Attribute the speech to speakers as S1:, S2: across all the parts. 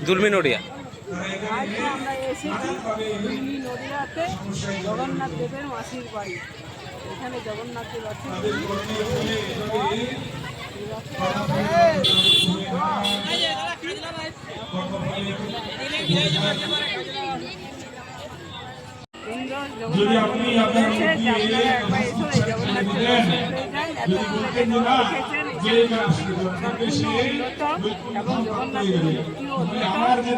S1: দুলমি নড়িয়া।
S2: আজকে আমরা এসেছি দুলমি নড়িয়াতে জগন্নাথ দেবের মাসির বাড়ি। এখানে জগন্নাথ দেব আছেন।
S3: যদি আপনি আপনার
S2: এবং জগন্নাথ আমার যে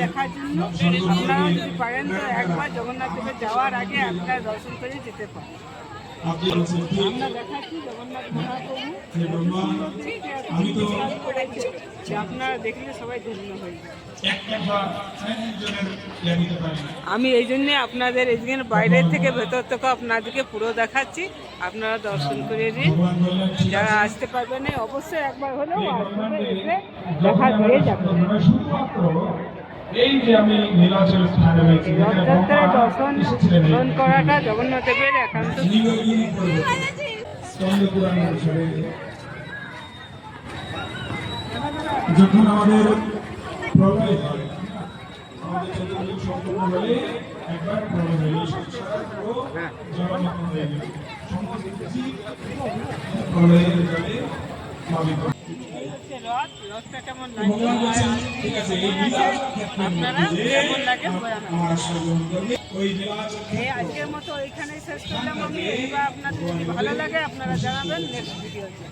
S2: দেখার জন্য আপনারা যদি পারেন তো একবার জগন্নাথ দেবের যাওয়ার আগে আপনারা দর্শন করে যেতে পারেন। আমরা দেখাচ্ছি জগন্নাথ মহাপ্রভু আপনারা দেখলে সবাই ধন্য হয়ে যায়। আমি এই জন্যে আপনাদের এখানে বাইরের থেকে ভেতর থেকে আপনাদেরকে পুরো দেখাচ্ছি, আপনারা দর্শন করে নিন। যারা আসতে পারবে না অবশ্যই একবার হলেও এসে দেখা দিয়ে যাবেন।
S3: এই যে আমি নীলাচল স্থানে রয়েছি
S2: রথযাত্রায় দর্শন করাটা জগন্নাথ দেবের একান্ত।
S3: যখন আমাদের প্রলয় হয়, আমাদের চতুর্দিক সম্পূর্ণ হলে একবার প্রলয় হলে জলমগ্ন হয়ে গেল, সমস্ত কিছু প্রলয়ের জলে প্লাবিত।
S2: আজকের মতো ওইখানেই শেষ করলাম আমি। আপনাদের যদি ভালো লাগে আপনারা জানাবেন নেক্সট ভিডিওতে।